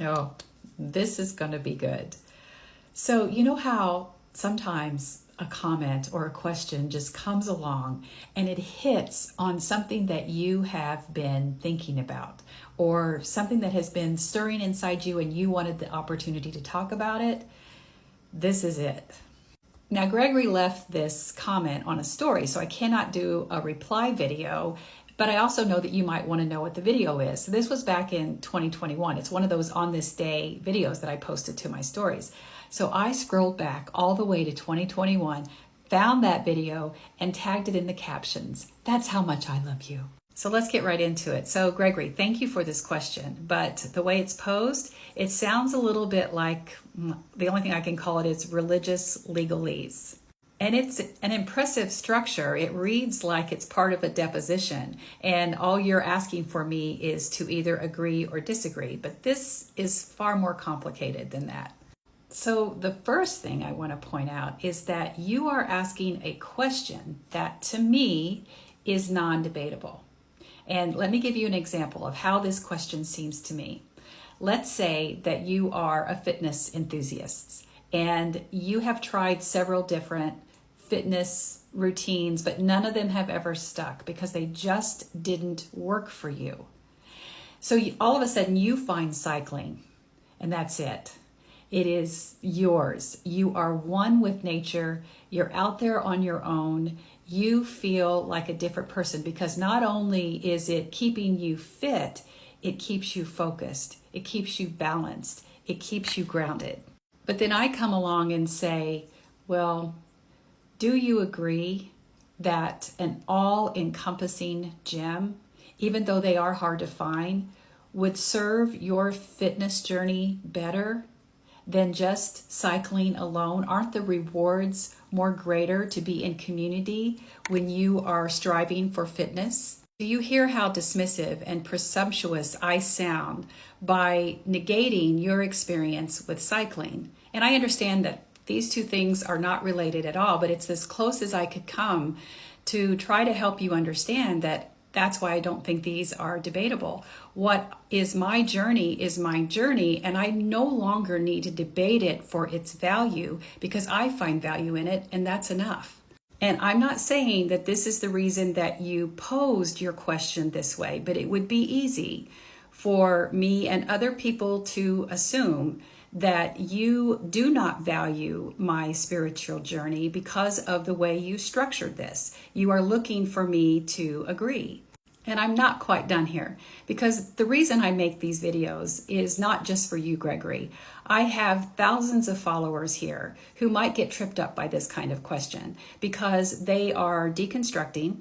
Oh, this is going to be good. So, you know how sometimes a comment or a question just comes along and it hits on something that you have been thinking about or something that has been stirring inside you and you wanted the opportunity to talk about it? This is it. Now, Gregory left this comment on a story, so I cannot do a reply video, but I also know that you might want to know what the video is. So this was back in 2021. It's one of those on this day videos that I posted to my stories. So I scrolled back all the way to 2021, found that video, and tagged it in the captions. That's how much I love you. So let's get right into it. So Gregory, thank you for this question, but the way it's posed, it sounds a little bit like, the only thing I can call it is religious legalese. And it's an impressive structure. It reads like it's part of a deposition, and all you're asking for me is to either agree or disagree, but this is far more complicated than that. So the first thing I want to point out is that you are asking a question that to me is non-debatable. And let me give you an example of how this question seems to me. Let's say that you are a fitness enthusiast and you have tried several different fitness routines, but none of them have ever stuck because they just didn't work for you. So all of a sudden you find cycling and that's it. It is yours. You are one with nature. You're out there on your own. You feel like a different person because not only is it keeping you fit, it keeps you focused. It keeps you balanced. It keeps you grounded. But then I come along and say, well, do you agree that an all-encompassing gym, even though they are hard to find, would serve your fitness journey better than just cycling alone? Aren't the rewards more greater to be in community when you are striving for fitness? Do you hear how dismissive and presumptuous I sound by negating your experience with cycling? And I understand that these two things are not related at all, but it's as close as I could come to try to help you understand that that's why I don't think these are debatable. What is my journey is my journey, and I no longer need to debate it for its value because I find value in it, and that's enough. And I'm not saying that this is the reason that you posed your question this way, but it would be easy for me and other people to assume that you do not value my spiritual journey because of the way you structured this. You are looking for me to agree. And I'm not quite done here because the reason I make these videos is not just for you, Gregory. I have thousands of followers here who might get tripped up by this kind of question because they are deconstructing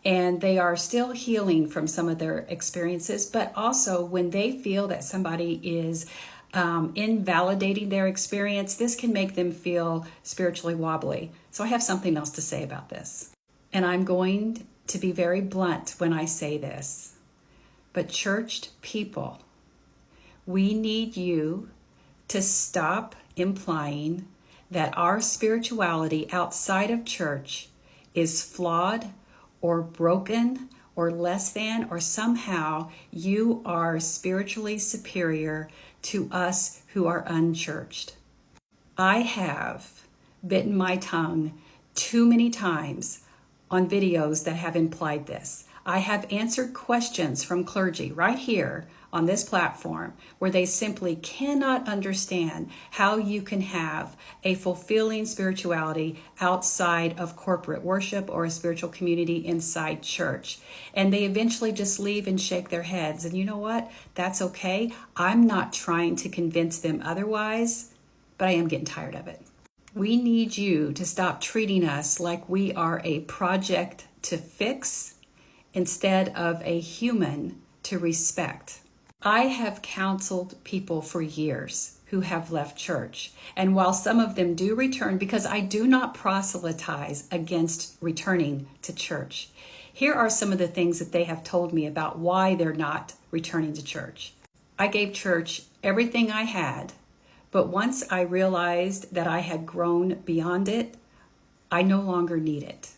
and they are still healing from some of their experiences, but also when they feel that somebody is invalidating their experience, this can make them feel spiritually wobbly. So I have something else to say about this. And I'm going to be very blunt when I say this. But churched people, we need you to stop implying that our spirituality outside of church is flawed or broken or less than, or somehow you are spiritually superior to us who are unchurched. I have bitten my tongue too many times on videos that have implied this. I have answered questions from clergy right here on this platform where they simply cannot understand how you can have a fulfilling spirituality outside of corporate worship or a spiritual community inside church. And they eventually just leave and shake their heads. And you know what? That's okay. I'm not trying to convince them otherwise, but I am getting tired of it. We need you to stop treating us like we are a project to fix instead of a human to respect. I have counseled people for years who have left church. And while some of them do return, because I do not proselytize against returning to church, here are some of the things that they have told me about why they're not returning to church. I gave church everything I had, but once I realized that I had grown beyond it, I no longer need it.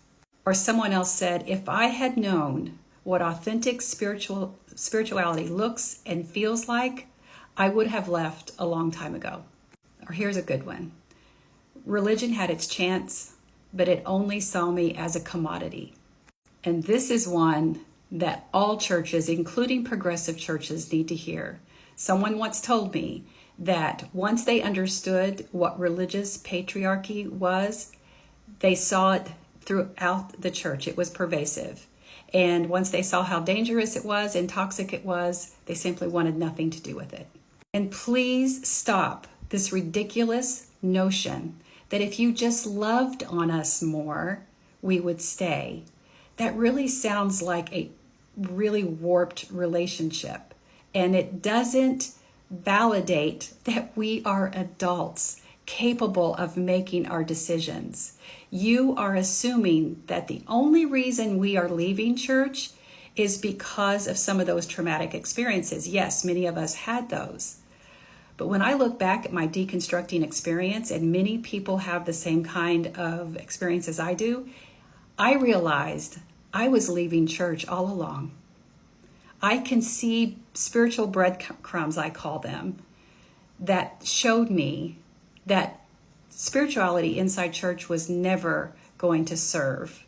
Or someone else said, if I had known what authentic spirituality looks and feels like, I would have left a long time ago. Or here's a good one. Religion had its chance, but it only saw me as a commodity. And this is one that all churches, including progressive churches, need to hear. Someone once told me that once they understood what religious patriarchy was, they saw it throughout the church. It was pervasive. And once they saw how dangerous it was and toxic it was, they simply wanted nothing to do with it. And please stop this ridiculous notion that if you just loved on us more, we would stay. That really sounds like a really warped relationship. And it doesn't validate that we are adults capable of making our decisions. You are assuming that the only reason we are leaving church is because of some of those traumatic experiences. Yes, many of us had those. But when I look back at my deconstructing experience, and many people have the same kind of experience as I do, I realized I was leaving church all along. I can see spiritual breadcrumbs, I call them, that showed me that spirituality inside church was never going to serve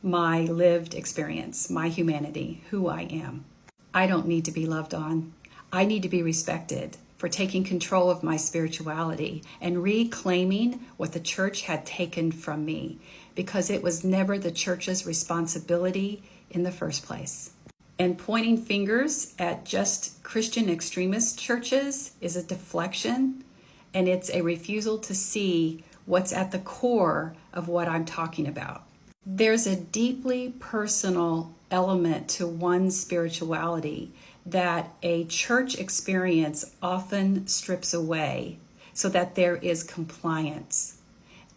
my lived experience, my humanity, who I am. I don't need to be loved on. I need to be respected for taking control of my spirituality and reclaiming what the church had taken from me, because it was never the church's responsibility in the first place. And pointing fingers at just Christian extremist churches is a deflection, and it's a refusal to see what's at the core of what I'm talking about. There's a deeply personal element to one's spirituality that a church experience often strips away so that there is compliance.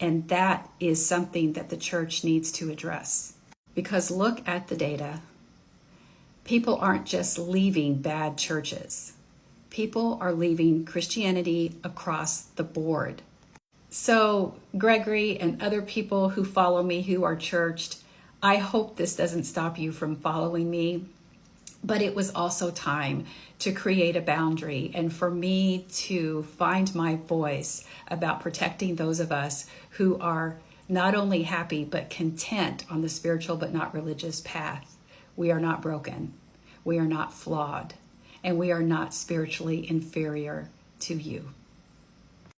And that is something that the church needs to address. Because look at the data. People aren't just leaving bad churches. People are leaving Christianity across the board. So, Gregory and other people who follow me who are churched, I hope this doesn't stop you from following me. But it was also time to create a boundary and for me to find my voice about protecting those of us who are not only happy but content on the spiritual but not religious path. We are not broken. We are not flawed. And we are not spiritually inferior to you.